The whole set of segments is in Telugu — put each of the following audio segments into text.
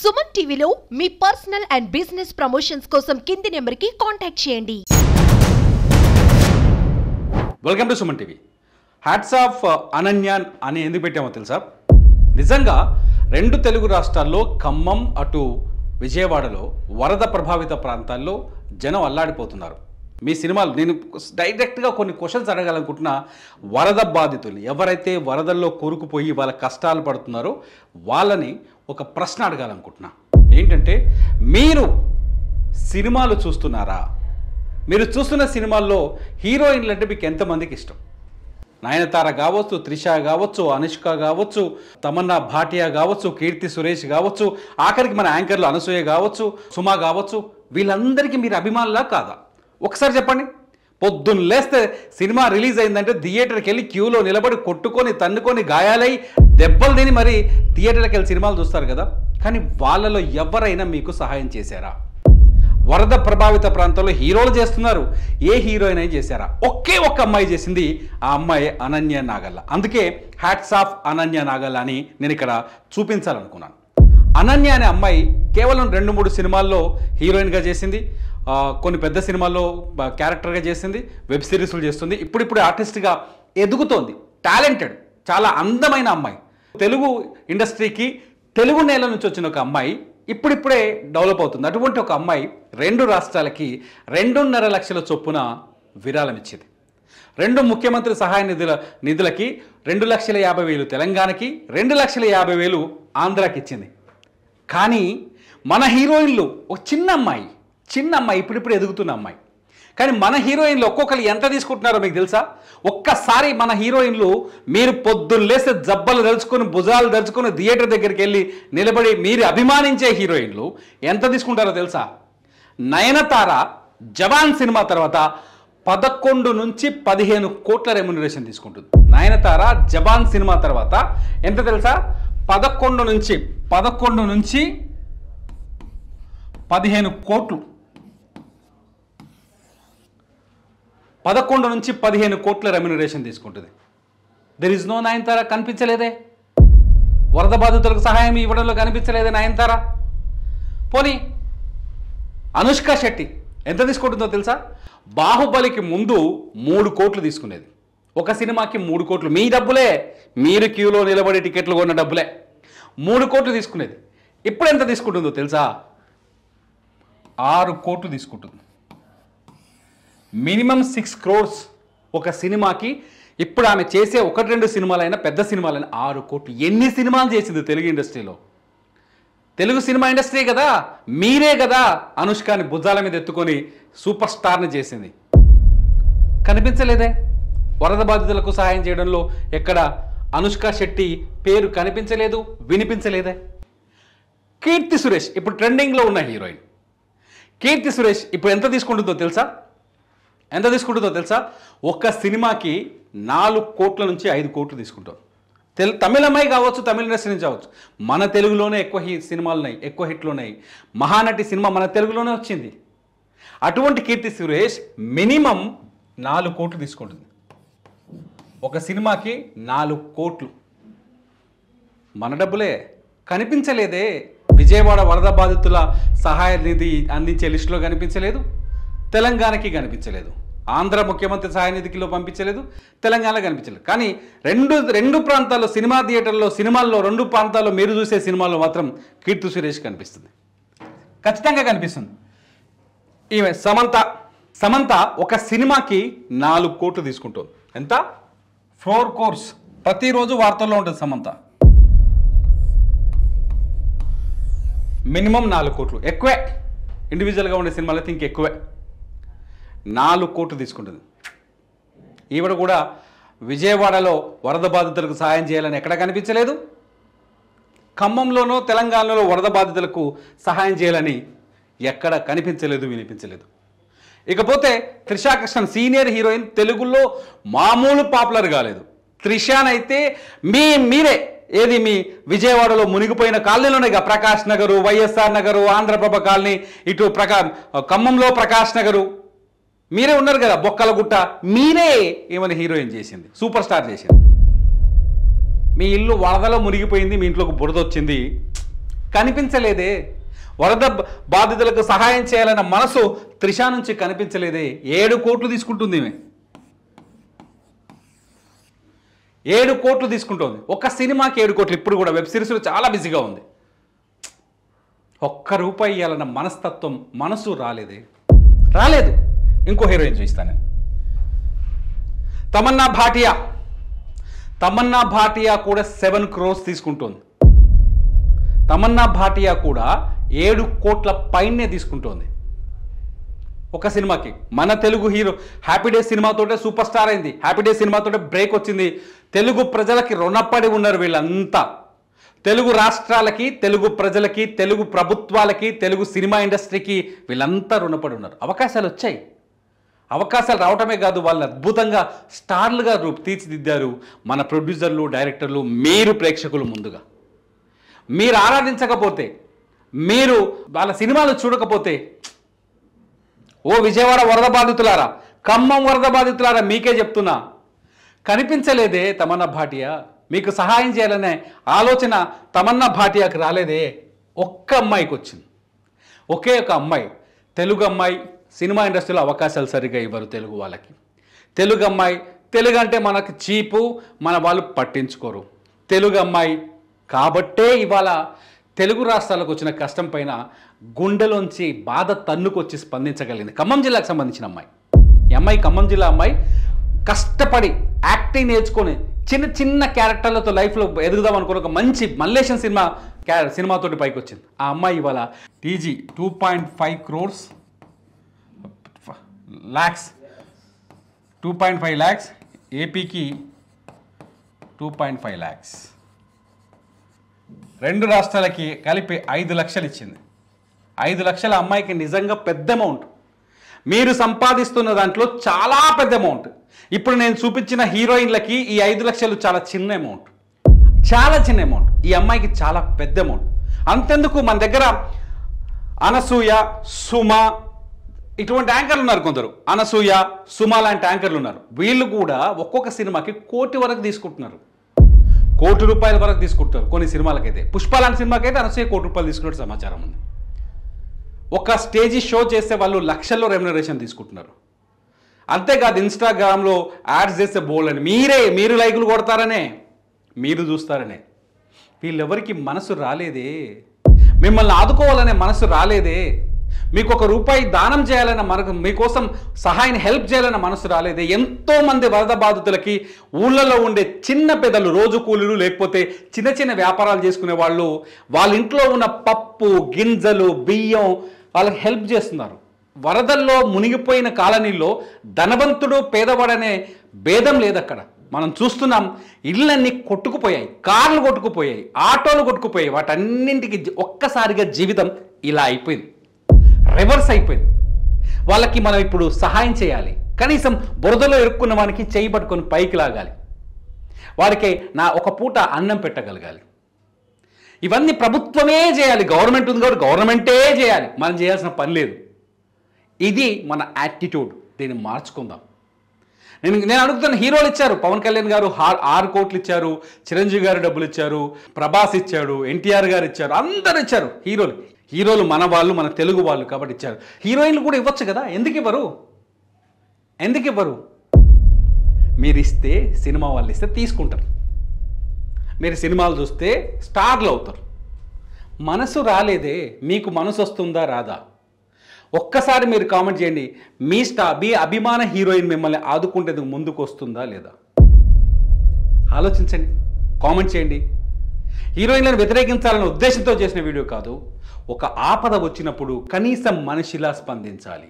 సుమన్ టీవీలో మీ పర్సనల్ అండ్ బిజినెస్ ప్రమోషన్స్ కోసం కింది నెంబర్కి కాంటాక్ట్ చేయండి. Welcome to Suman TV. Hats off అనన్యాన్ అని ఎందుకు పెట్టామో తెలుసా? నిజంగా రెండు తెలుగు రాష్ట్రాల్లో ఖమ్మం అటు విజయవాడలో వరద ప్రభావిత ప్రాంతాల్లో జనం అల్లాడిపోతున్నారు. మీ సినిమాలు నేను డైరెక్ట్గా కొన్ని క్వశ్చన్స్ అడగాలనుకుంటున్నా. వరద బాధితులు ఎవరైతే వరదల్లో కూరుకుపోయి వాళ్ళ కష్టాలు పడుతున్నారో వాళ్ళని ఒక ప్రశ్న అడగాలనుకుంటున్నా. ఏంటంటే, మీరు సినిమాలు చూస్తున్నారా? మీరు చూస్తున్న సినిమాల్లో హీరోయిన్లు అంటే మీకు ఎంతమందికి ఇష్టం? నయనతార కావచ్చు, త్రిష కావచ్చు, అనుష్క కావచ్చు, తమన్నా భాటియా కావచ్చు, కీర్తి సురేష్ కావచ్చు, ఆఖరికి మన యాంకర్లు అనసూయ కావచ్చు, సుమా కావచ్చు, వీళ్ళందరికీ మీరు అభిమానులా కాదా? ఒకసారి చెప్పండి. పొద్దున్న లేస్తే సినిమా రిలీజ్ అయిందంటే థియేటర్కి వెళ్ళి క్యూలో నిలబడి కొట్టుకొని తన్నుకొని గాయాలై దెబ్బలు తిని మరి థియేటర్కి వెళ్ళి సినిమాలు చూస్తారు కదా. కానీ వాళ్ళలో ఎవరైనా మీకు సహాయం చేశారా? వరద ప్రభావిత ప్రాంతాల్లో హీరోలు చేస్తున్నారు, ఏ హీరోయిన్ అయినా చేశారా? ఒకే ఒక్క అమ్మాయి చేసింది, ఆ అమ్మాయి అనన్య నాగల్ల. అందుకే హ్యాట్స్ ఆఫ్ అనన్య నాగల్ల అని నేను ఇక్కడ చూపించాలనుకున్నాను. అనన్య అనే అమ్మాయి కేవలం 2-3 సినిమాల్లో హీరోయిన్గా చేసింది, కొన్ని పెద్ద సినిమాల్లో క్యారెక్టర్గా చేసింది, వెబ్ సిరీస్లు చేస్తుంది, ఇప్పుడిప్పుడు ఆర్టిస్ట్గా ఎదుగుతోంది. టాలెంటెడ్, చాలా అందమైన అమ్మాయి. తెలుగు ఇండస్ట్రీకి తెలుగు నేల నుంచి వచ్చిన ఒక అమ్మాయి ఇప్పుడిప్పుడే డెవలప్ అవుతుంది. అటువంటి ఒక అమ్మాయి 2 రాష్ట్రాలకి 2.5 లక్షల చొప్పున విరాళం ఇచ్చింది. 2 ముఖ్యమంత్రి సహాయ నిధులకి 2,50,000 తెలంగాణకి, 2,50,000 ఆంధ్రాకి ఇచ్చింది. కానీ మన హీరోయిన్లు ఒక చిన్న అమ్మాయి ఇప్పుడిప్పుడు ఎదుగుతున్న అమ్మాయి. కానీ మన హీరోయిన్లు ఒక్కొక్కరు ఎంత తీసుకుంటున్నారో మీకు తెలుసా? ఒక్కసారి మన హీరోయిన్లు మీరు పొద్దున్న లేస్తే జబ్బలు దలుచుకొని భుజాలు దలుచుకొని థియేటర్ దగ్గరికి వెళ్ళి నిలబడి మీరు అభిమానించే హీరోయిన్లు ఎంత తీసుకుంటారో తెలుసా? నయనతార జవాన్ సినిమా తర్వాత 11 నుంచి 15 కోట్ల రెమ్యునరేషన్ తీసుకుంటుంది. నయనతార జవాన్ సినిమా తర్వాత ఎంత తెలుసా? 11 నుంచి 15 కోట్లు. 11 నుంచి 15 కోట్ల రెమ్యునరేషన్ తీసుకుంటుంది. There is no Nayanthara. కనిపించలేదే? వరద బాధితులకు సహాయం ఇవ్వడంలో కనిపించలేదే నయనతార? పోనీ అనుష్క శెట్టి ఎంత తీసుకుంటుందో తెలుసా? బాహుబలికి ముందు 3 కోట్లు తీసుకునేది. ఒక సినిమాకి 3 కోట్లు. మీ డబ్బులే, మీరు క్యూలో నిలబడి టికెట్లు కొన్న డబ్బులే. 3 కోట్లు తీసుకునేది. ఇప్పుడు ఎంత తీసుకుంటుందో తెలుసా? 6 కోట్లు తీసుకుంటుంది. మినిమం 6 crores ఒక సినిమాకి. ఇప్పుడు ఆమె చేసే 1-2 సినిమాలైనా పెద్ద సినిమాలైనా 6 కోట్లు. ఎన్ని సినిమాలు చేసింది తెలుగు ఇండస్ట్రీలో? తెలుగు సినిమా ఇండస్ట్రీ కదా, మీరే కదా అనుష్కని భుజాల మీద ఎత్తుకొని సూపర్ స్టార్ని చేసింది. కనిపించలేదే? వరద బాధితులకు సహాయం చేయడంలో ఎక్కడ అనుష్క శెట్టి పేరు కనిపించలేదు, వినిపించలేదే? కీర్తి సురేష్ ఇప్పుడు ట్రెండింగ్లో ఉన్న హీరోయిన్. కీర్తి సురేష్ ఇప్పుడు ఎంత తీసుకుంటుందో తెలుసా? ఒక్క సినిమాకి 4 కోట్ల నుంచి 5 కోట్లు తీసుకుంటాం. తమిళ అమ్మాయి కావచ్చు, తమిళ ఇండస్ట్రీ నుంచి కావచ్చు. మన తెలుగులోనే ఎక్కువ సినిమాలు ఉన్నాయి, ఎక్కువ హిట్లు ఉన్నాయి. మహానటి సినిమా మన తెలుగులోనే వచ్చింది. అటువంటి కీర్తి సురేష్ మినిమం 4 కోట్లు తీసుకుంటుంది. ఒక సినిమాకి 4 కోట్లు. మన డబ్బులే. కనిపించలేదే? విజయవాడ వరద బాధితుల సహాయ నిధి అందించే లిస్టులో కనిపించలేదు, తెలంగాణకి కనిపించలేదు. ఆంధ్ర ముఖ్యమంత్రి సహాయ నిధికిలో పంపించలేదు, తెలంగాణలో కనిపించలేదు. కానీ రెండు ప్రాంతాల్లో సినిమా థియేటర్లో సినిమాల్లో 2 ప్రాంతాల్లో మీరు చూసే సినిమాల్లో మాత్రం కీర్తి సురేష్ కనిపిస్తుంది, ఖచ్చితంగా కనిపిస్తుంది. ఈమె సమంత ఒక సినిమాకి 4 కోట్లు తీసుకుంటుంది. ఎంత? 4 crores. ప్రతిరోజు వార్తల్లో ఉంటుంది సమంత. మినిమం 4 కోట్లు. ఎక్కువే. ఇండివిజువల్గా ఉండే సినిమాలు అయితే ఇంకెక్కువే. 4 కోట్లు తీసుకుంటుంది. ఈవిడ కూడా విజయవాడలో వరద బాధితులకు సహాయం చేయాలని ఎక్కడ కనిపించలేదు. ఖమ్మంలోనో తెలంగాణలో వరద బాధితులకు సహాయం చేయాలని ఎక్కడ కనిపించలేదు, వినిపించలేదు. ఇకపోతే త్రిషా కృష్ణన్ సీనియర్ హీరోయిన్, తెలుగులో మామూలు పాపులర్ కాలేదు. త్రిషానైతే మీరే ఏది మీ విజయవాడలో మునిగిపోయిన కాలనీలోనే ప్రకాష్ నగరు, వైఎస్ఆర్ నగరు, ఆంధ్రప్రభ కాలనీ, ఇటు ఖమ్మంలో ప్రకాష్ నగరు, మీరే ఉన్నారు కదా, బొక్కలగుట్ట, మీరే ఏమైనా హీరోయిన్ చేసింది, సూపర్ స్టార్ చేసింది. మీ ఇల్లు వరదలో మునిగిపోయింది, మీ ఇంట్లోకి బురద వచ్చింది, కనిపించలేదే. వరద బాధితులకు సహాయం చేయాలన్న మనసు త్రిష నుంచి కనిపించలేదే. 7 కోట్లు తీసుకుంటుంది ఈమె, 7 కోట్లు తీసుకుంటుంది. ఒక సినిమాకి 7 కోట్లు. ఇప్పుడు కూడా వెబ్ సిరీస్లో చాలా బిజీగా ఉంది. ఒక్క రూపాయి ఇవ్వాలన్న మనస్తత్వం, మనసు రాలేదు. ఇంకో హీరోయిన్ చూపిస్తాను నేను. తమన్నా భాటియా కూడా 7 crores తీసుకుంటోంది. తమన్నా భాటియా కూడా 7 కోట్ల పైనే తీసుకుంటోంది ఒక సినిమాకి. మన తెలుగు హీరో హ్యాపీ డేస్ సినిమాతోటే సూపర్ స్టార్ అయింది. హ్యాపీ డేస్ సినిమాతోటే బ్రేక్ వచ్చింది. తెలుగు ప్రజలకి రుణపడి ఉన్నారు వీళ్ళంతా. తెలుగు రాష్ట్రాలకి, తెలుగు ప్రజలకి, తెలుగు ప్రభుత్వాలకి, తెలుగు సినిమా ఇండస్ట్రీకి వీళ్ళంతా రుణపడి ఉన్నారు. అవకాశాలు వచ్చాయి. అవకాశాలు రావటమే కాదు, వాళ్ళు అద్భుతంగా స్టార్లుగా తీర్చిదిద్దారు మన ప్రొడ్యూసర్లు, డైరెక్టర్లు, మీరు ప్రేక్షకులు. ముందుగా మీరు ఆరాధించకపోతే, మీరు వాళ్ళ సినిమాలు చూడకపోతే, ఓ విజయవాడ వరద బాధితులారా, ఖమ్మం వరద బాధితులారా, మీకే చెప్తున్నా, కనిపించలేదే తమన్నా భాటియా. మీకు సహాయం చేయాలనే ఆలోచన తమన్నా భాటియాకి రాలేదే. ఒక్క అమ్మాయికి వచ్చింది, ఒకే ఒక అమ్మాయి. తెలుగు అమ్మాయి. సినిమా ఇండస్ట్రీలో అవకాశాలు సరిగ్గా ఇవ్వరు తెలుగు వాళ్ళకి. తెలుగు అమ్మాయి, తెలుగు అంటే మనకు చీపు, మన వాళ్ళు పట్టించుకోరు. తెలుగు అమ్మాయి కాబట్టే ఇవాళ తెలుగు రాష్ట్రాలకు వచ్చిన కష్టం పైన గుండెలోంచి బాధ తన్నుకొచ్చి స్పందించగలిగింది. ఖమ్మం జిల్లాకు సంబంధించిన అమ్మాయి. ఈ అమ్మాయి ఖమ్మం జిల్లా అమ్మాయి. కష్టపడి యాక్టింగ్ నేర్చుకొని చిన్న చిన్న క్యారెక్టర్లతో లైఫ్లో ఎదుగుదాం అనుకుని ఒక మంచి మల్లేశం సినిమాతోటి పైకి వచ్చింది. ఆ అమ్మాయి ఇవాళ టీజీ 2.5 crores lakhs 2.5 lakhs, ఏపీకి 2.5 lakhs, 2 రాష్ట్రాలకి కలిపి 5 లక్షలు ఇచ్చింది. 5 లక్షల అమ్మాయికి నిజంగా పెద్ద అమౌంట్. మీరు సంపాదిస్తున్న దాంట్లో చాలా పెద్ద అమౌంట్. ఇప్పుడు నేను చూపించిన హీరోయిన్లకి ఈ 5 లక్షలు చాలా చిన్న అమౌంట్, చాలా చిన్న అమౌంట్. ఈ అమ్మాయికి చాలా పెద్ద అమౌంట్. అంతెందుకు, మన దగ్గర అనసూయ, సుమ ఇటువంటి యాంకర్లు ఉన్నారు. కొందరు అనసూయ, సుమ లాంటి యాంకర్లు ఉన్నారు. వీళ్ళు కూడా ఒక్కొక్క సినిమాకి 1 కోటి వరకు తీసుకుంటున్నారు. 1 కోటి రూపాయల వరకు తీసుకుంటారు కొన్ని సినిమాలకైతే. పుష్ప లాంటి సినిమాకైతే అనసూయ 1 కోటి రూపాయలు తీసుకున్నట్టు సమాచారం ఉంది. ఒక స్టేజీ షో చేస్తే వాళ్ళు లక్షల్లో రెమ్యునరేషన్ తీసుకుంటున్నారు. అంతేకాదు ఇన్స్టాగ్రామ్లో యాడ్స్ చేస్తే బోల్డ్ అని మీరు లైకులు కొడతారనే, మీరు చూస్తారనే. వీళ్ళెవరికి మనసు రాలేదే. మిమ్మల్ని ఆదుకోవాలనే మనసు రాలేదే. మీకు 1 రూపాయి దానం చేయాలన్న మీకోసం సహాయం హెల్ప్ చేయాలన్న మనసు రాలేదే. ఎంతోమంది వరద బాధితులకి ఊళ్ళలో ఉండే చిన్న పెద్దలు, రోజు కూలీలు, లేకపోతే చిన్న చిన్న వ్యాపారాలు చేసుకునే వాళ్ళు, వాళ్ళ ఇంట్లో ఉన్న పప్పు గింజలు, బియ్యం వాళ్ళకి హెల్ప్ చేస్తున్నారు. వరదల్లో మునిగిపోయిన కాలనీల్లో ధనవంతుడు పేదవాడనే భేదం లేదు అక్కడ. మనం చూస్తున్నాం, ఇళ్ళన్నీ కొట్టుకుపోయాయి, కార్లు కొట్టుకుపోయాయి, ఆటోలు కొట్టుకుపోయాయి. వాటన్నింటికి ఒక్కసారిగా జీవితం ఇలా అయిపోయింది, రివర్స్ అయిపోయింది. వాళ్ళకి మనం ఇప్పుడు సహాయం చేయాలి. కనీసం బురదలో ఇరుక్కున్న వానికి చేయి పట్టుకొని పైకి లాగాలి. వారికి ఒక పూట అన్నం పెట్టగలగాలి. ఇవన్నీ ప్రభుత్వమే చేయాలి. గవర్నమెంట్ ఉంది కాబట్టి గవర్నమెంటే చేయాలి. మనం చేయాల్సిన పని లేదు. ఇది మన యాటిట్యూడ్. దీన్ని మార్చుకుందాం. నేను అడుగుతున్న, హీరోలు ఇచ్చారు. పవన్ కళ్యాణ్ గారు 6 కోట్లు ఇచ్చారు, చిరంజీవి గారు డబ్బులు ఇచ్చారు, ప్రభాస్ ఇచ్చాడు, ఎన్టీఆర్ గారు ఇచ్చారు, అందరు ఇచ్చారు. హీరోలు మన వాళ్ళు, మన తెలుగు వాళ్ళు కాబట్టి ఇచ్చారు. హీరోయిన్లు కూడా ఇవ్వచ్చు కదా, ఎందుకు ఇవ్వరు? మీరు ఇస్తే, సినిమా వాళ్ళు ఇస్తే తీసుకుంటారు. మీరు సినిమాలు చూస్తే స్టార్లు అవుతారు. మనసు రాలేదే. మీకు మనసు వస్తుందా రాదా? ఒక్కసారి మీరు కామెంట్ చేయండి. మీ అభిమాన హీరోయిన్ మిమ్మల్ని ఆదుకుంటేందుకు ముందుకు వస్తుందా లేదా? ఆలోచించండి, కామెంట్ చేయండి. హీరోయిన్లను వ్యతిరేకించాలనే ఉద్దేశంతో చేసిన వీడియో కాదు. ఒక ఆపద వచ్చినప్పుడు కనీసం మనిషిలా స్పందించాలి.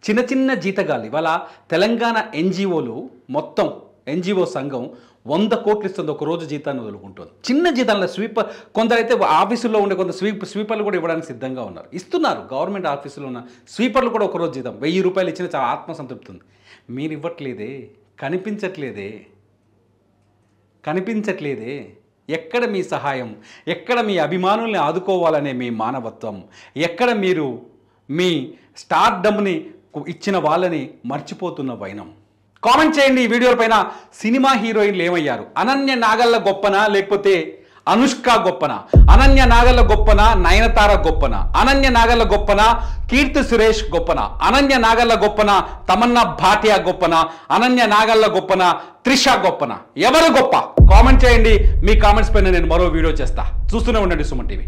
చిన్న చిన్న జీతగాలు ఇవాళ తెలంగాణ ఎన్జిఓలు, మొత్తం ఎన్జిఓ సంఘం 100 కోట్లు ఇస్తుంది. ఒక రోజు జీతాన్ని వదులుకుంటుంది. చిన్న జీతాల్లో స్వీపర్, కొందరైతే ఆఫీసుల్లో ఉండే కొంత స్వీపర్లు కూడా ఇవ్వడానికి సిద్ధంగా ఉన్నారు, ఇస్తున్నారు. గవర్నమెంట్ ఆఫీసులో ఉన్న స్వీపర్లు కూడా ఒకరోజు జీతం 1000 రూపాయలు ఇచ్చిన చాలా ఆత్మసంతృప్తి ఉంది. మీరు ఇవ్వట్లేదే, కనిపించట్లేదే. ఎక్కడ మీ సహాయం? ఎక్కడ మీ అభిమానుల్ని ఆదుకోవాలనే మీ మానవత్వం? ఎక్కడ మీరు మీ స్టార్డమ్ని ఇచ్చిన వాళ్ళని మర్చిపోతున్న వైనం? కామెంట్ చేయండి ఈ వీడియో పైన. సినిమా హీరోయిన్లు ఏమయ్యారు? అనన్య నాగల్ల గొప్పనా, లేకపోతే అనుష్క గొప్పన, అనన్య నాగల్ల గొప్పన, నయనతార గొప్పన, అనన్య నాగల్ల గొప్పన, కీర్తి సురేష్ గొప్పన, అనన్య నాగల్ల గొప్పన, తమన్నా భాటియా గొప్పన, అనన్య నాగల్ల గొప్పన, త్రిష గొప్పన, ఎవరు గొప్ప? కామెంట్ చేయండి. మీ కామెంట్స్ పైన నేను మరో వీడియో చేస్తా. చూస్తూనే ఉండండి సుమన్ టీవీ.